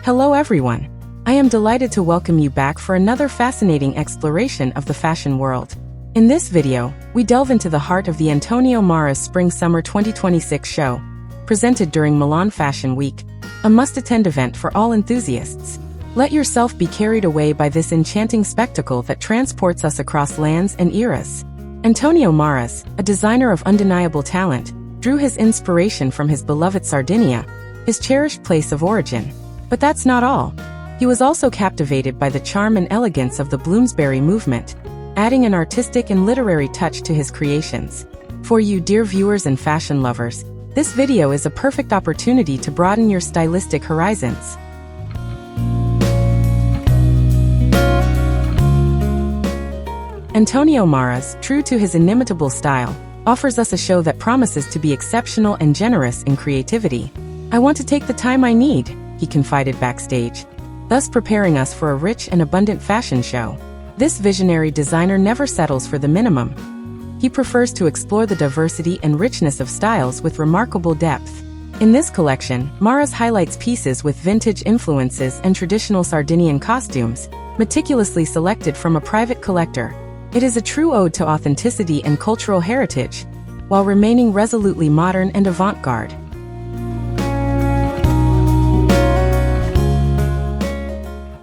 Hello everyone. I am delighted to welcome you back for another fascinating exploration of the fashion world. In this video, we delve into the heart of the Antonio Marras Spring-Summer 2026 show, presented during Milan Fashion Week, a must-attend event for all enthusiasts. Let yourself be carried away by this enchanting spectacle that transports us across lands and eras. Antonio Marras, a designer of undeniable talent, drew his inspiration from his beloved Sardinia, his cherished place of origin. But that's not all. He was also captivated by the charm and elegance of the Bloomsbury movement, adding an artistic and literary touch to his creations. For you dear viewers and fashion lovers, this video is a perfect opportunity to broaden your stylistic horizons. Antonio Marras, true to his inimitable style, offers us a show that promises to be exceptional and generous in creativity. "I want to take the time I need," he confided backstage, thus preparing us for a rich and abundant fashion show. This visionary designer never settles for the minimum. He prefers to explore the diversity and richness of styles with remarkable depth. In this collection, Marras highlights pieces with vintage influences and traditional Sardinian costumes, meticulously selected from a private collector. It is a true ode to authenticity and cultural heritage, while remaining resolutely modern and avant-garde.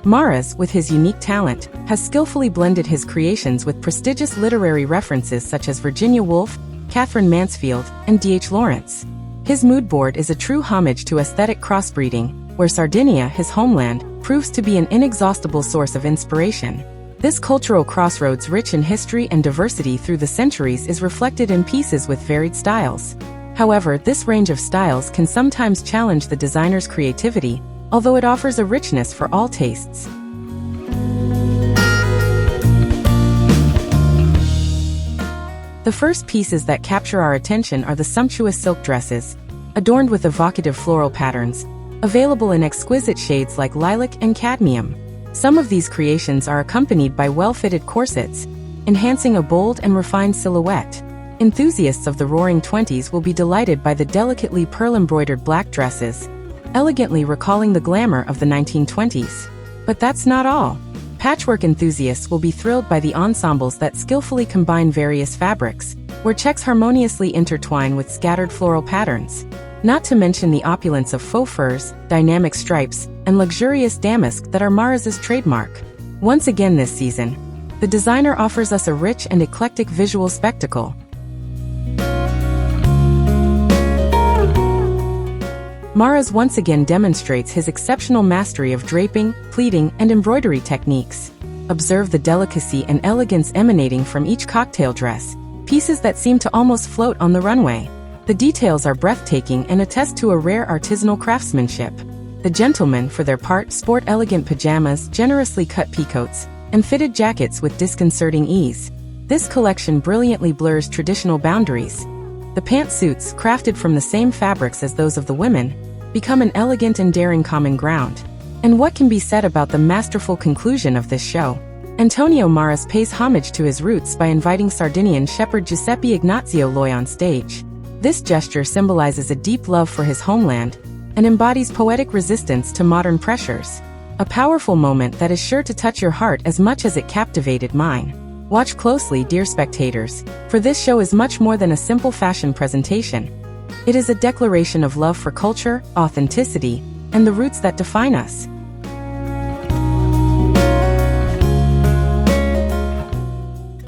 Marras, with his unique talent, has skillfully blended his creations with prestigious literary references such as Virginia Woolf, Catherine Mansfield, and D.H. Lawrence. His mood board is a true homage to aesthetic crossbreeding, where Sardinia, his homeland, proves to be an inexhaustible source of inspiration. This cultural crossroads, rich in history and diversity through the centuries, is reflected in pieces with varied styles. However, this range of styles can sometimes challenge the designer's creativity, although it offers a richness for all tastes. The first pieces that capture our attention are the sumptuous silk dresses, adorned with evocative floral patterns, available in exquisite shades like lilac and cadmium. Some of these creations are accompanied by well-fitted corsets, enhancing a bold and refined silhouette. Enthusiasts of the Roaring Twenties will be delighted by the delicately pearl-embroidered black dresses, elegantly recalling the glamour of the 1920s. But that's not all. Patchwork enthusiasts will be thrilled by the ensembles that skillfully combine various fabrics, where checks harmoniously intertwine with scattered floral patterns. Not to mention the opulence of faux furs, dynamic stripes, and luxurious damask that are Marras's trademark. Once again this season, the designer offers us a rich and eclectic visual spectacle. Marras once again demonstrates his exceptional mastery of draping, pleating, and embroidery techniques. Observe the delicacy and elegance emanating from each cocktail dress, pieces that seem to almost float on the runway. The details are breathtaking and attest to a rare artisanal craftsmanship. The gentlemen, for their part, sport elegant pajamas, generously cut peacoats, and fitted jackets with disconcerting ease. This collection brilliantly blurs traditional boundaries. The pantsuits, crafted from the same fabrics as those of the women, become an elegant and daring common ground. And what can be said about the masterful conclusion of this show? Antonio Marras pays homage to his roots by inviting Sardinian shepherd Giuseppe Ignazio Loi on stage. This gesture symbolizes a deep love for his homeland and embodies poetic resistance to modern pressures. A powerful moment that is sure to touch your heart as much as it captivated mine. Watch closely, dear spectators, for this show is much more than a simple fashion presentation. It is a declaration of love for culture, authenticity, and the roots that define us.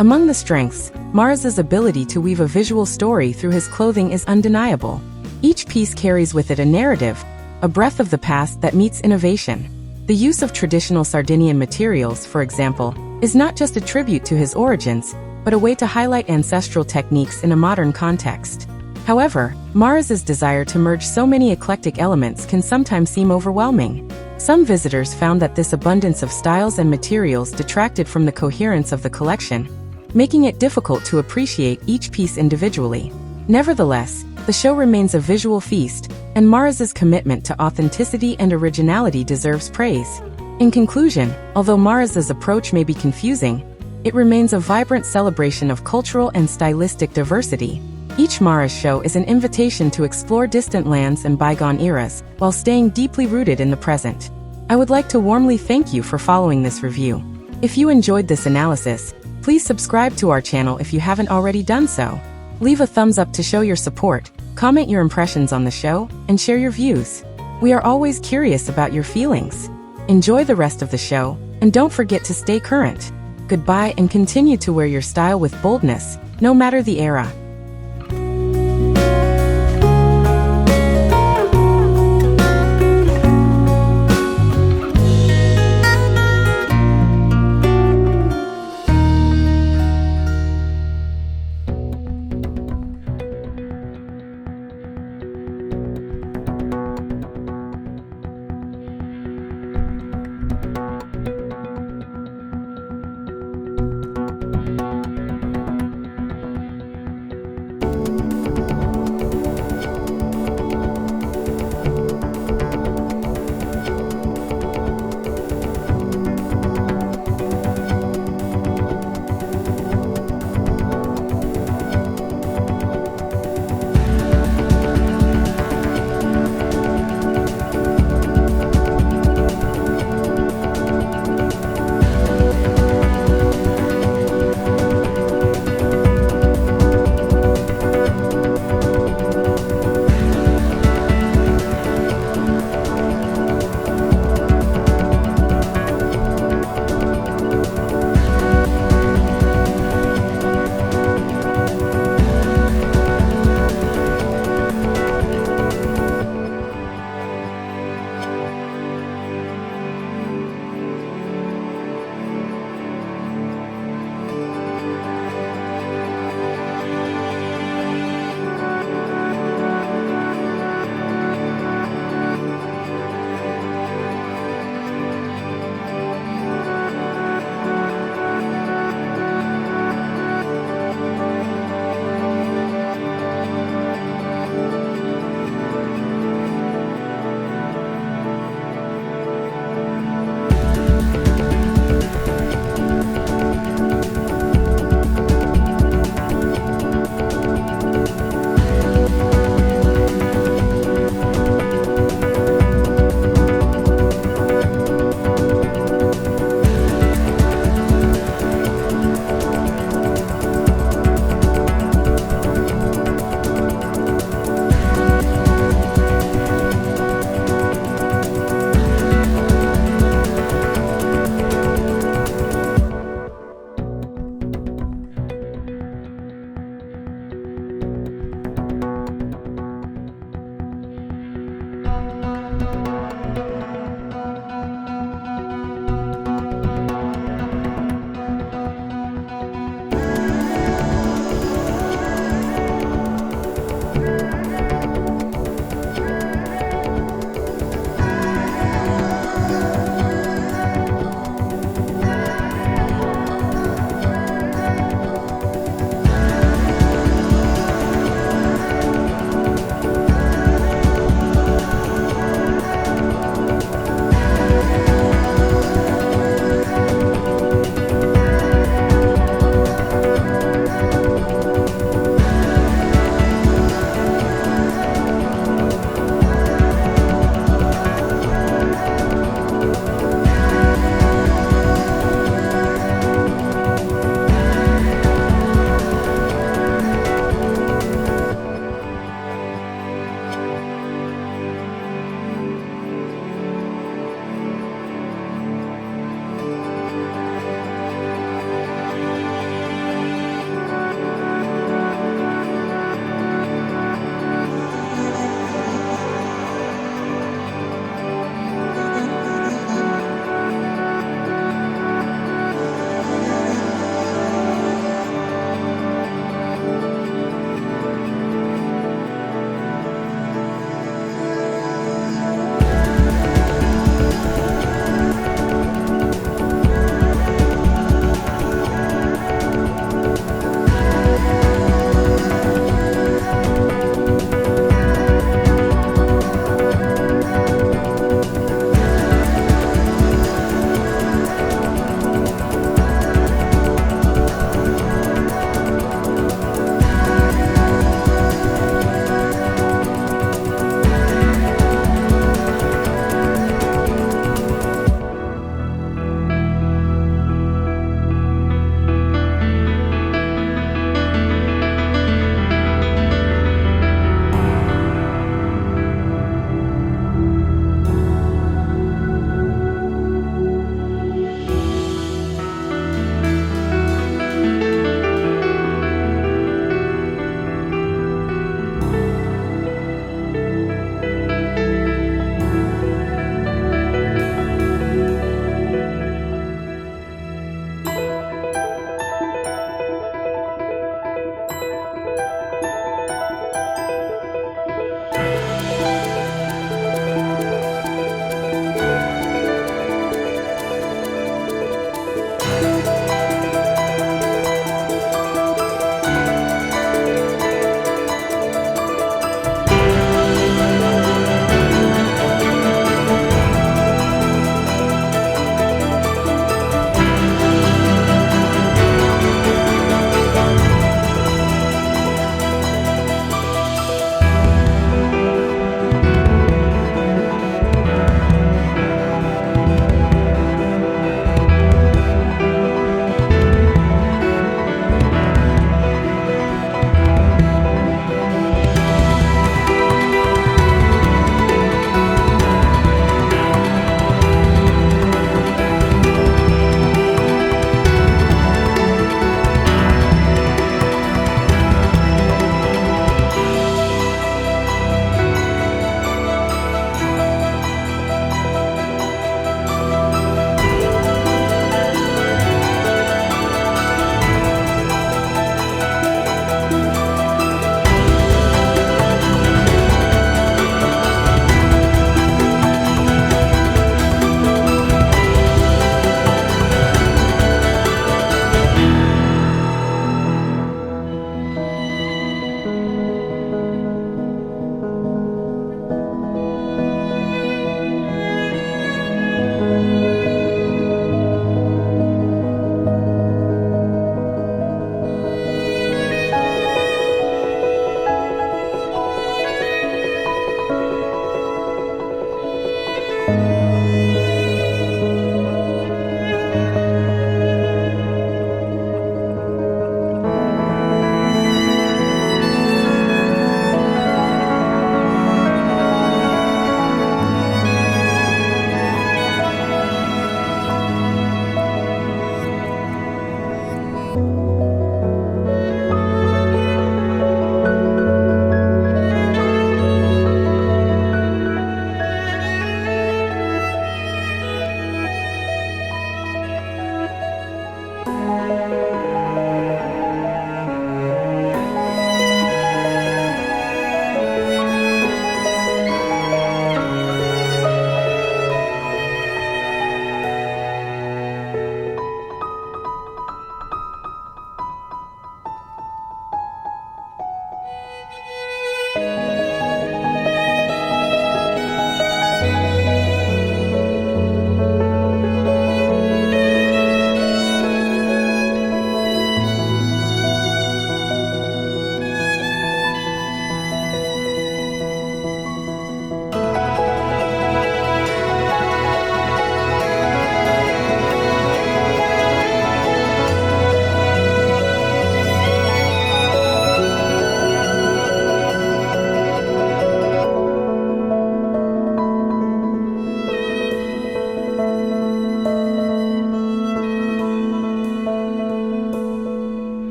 Among the strengths, Marras's ability to weave a visual story through his clothing is undeniable. Each piece carries with it a narrative, a breath of the past that meets innovation. The use of traditional Sardinian materials, for example, is not just a tribute to his origins, but a way to highlight ancestral techniques in a modern context. However, Marras's desire to merge so many eclectic elements can sometimes seem overwhelming. Some visitors found that this abundance of styles and materials detracted from the coherence of the collection, making it difficult to appreciate each piece individually. Nevertheless, the show remains a visual feast, and Marras's commitment to authenticity and originality deserves praise. In conclusion, although Marras's approach may be confusing, it remains a vibrant celebration of cultural and stylistic diversity. Each Marras show is an invitation to explore distant lands and bygone eras, while staying deeply rooted in the present. I would like to warmly thank you for following this review. If you enjoyed this analysis, please subscribe to our channel if you haven't already done so. Leave a thumbs up to show your support, comment your impressions on the show, and share your views. We are always curious about your feelings. Enjoy the rest of the show, and don't forget to stay current. Goodbye, and continue to wear your style with boldness, no matter the era.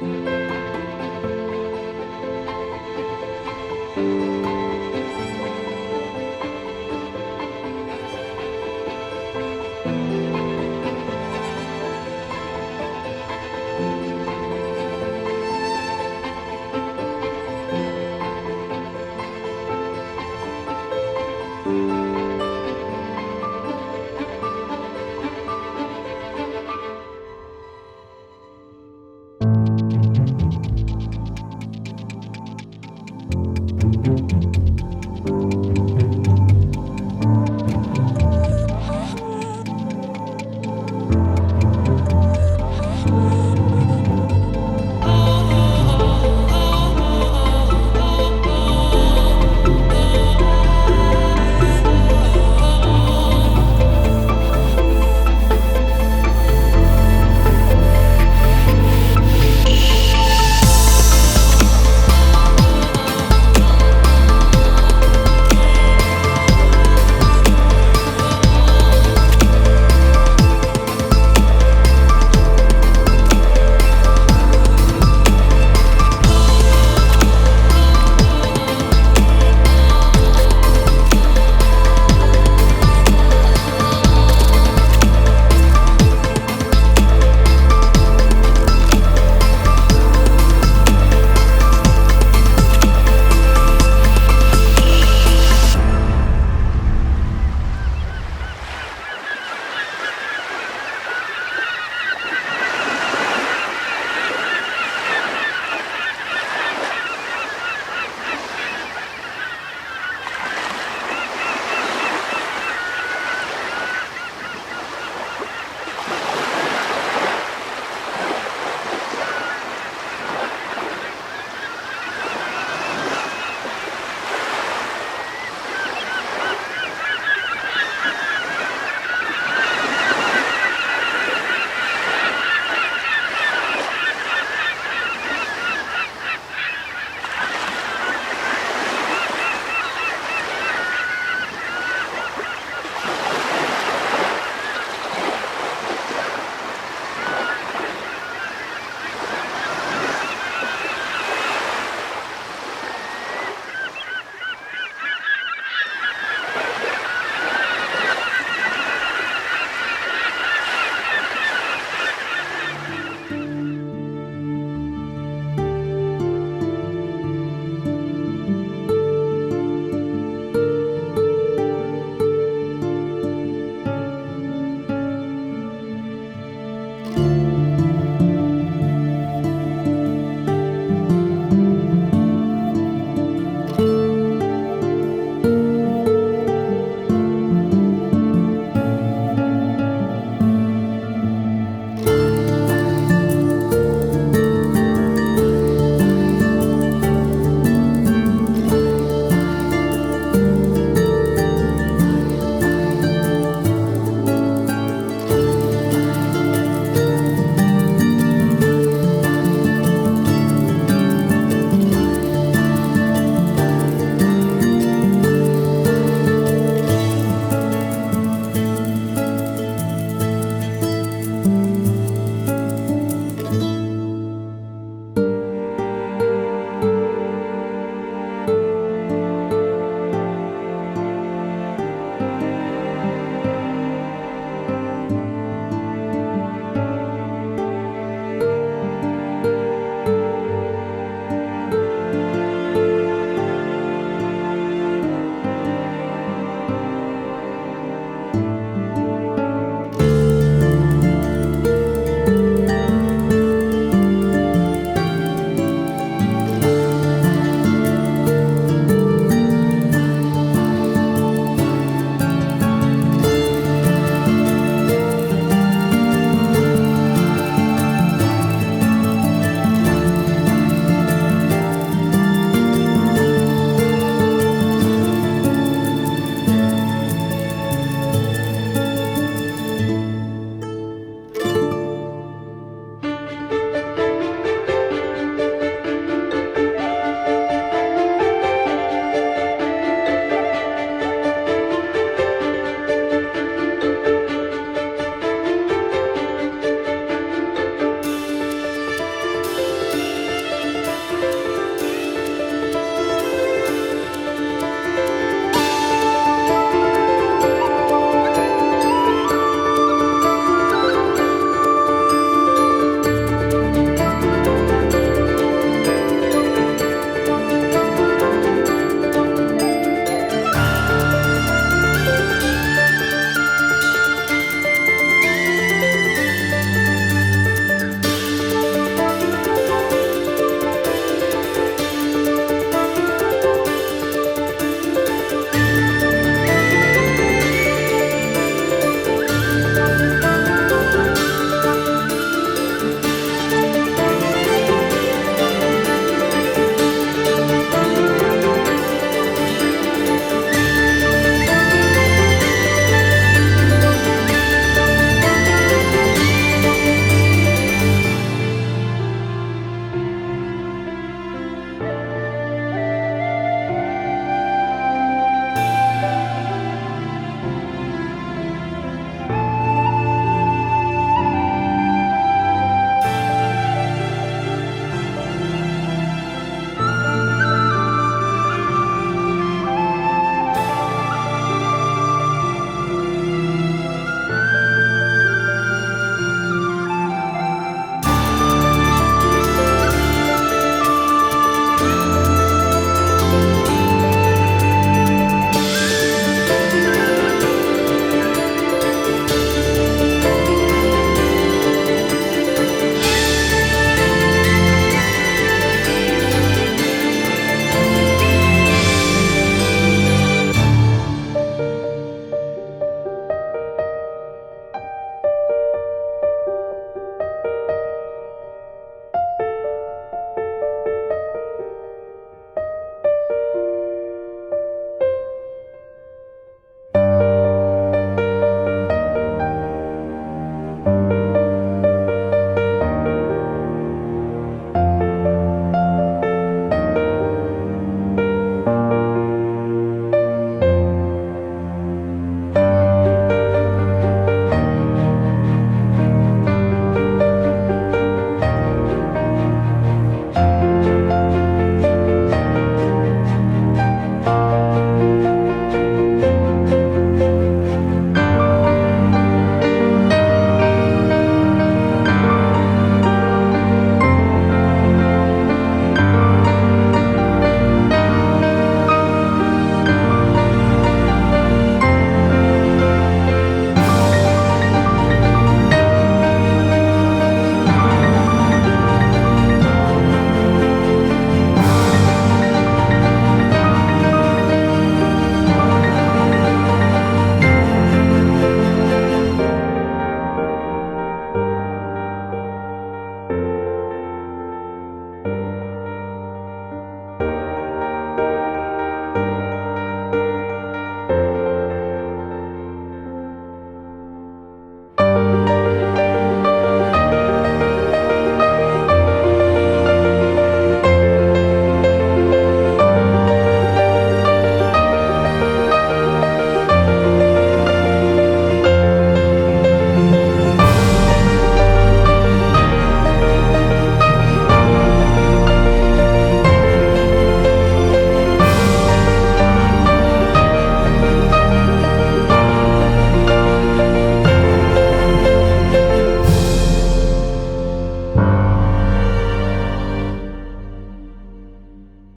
you.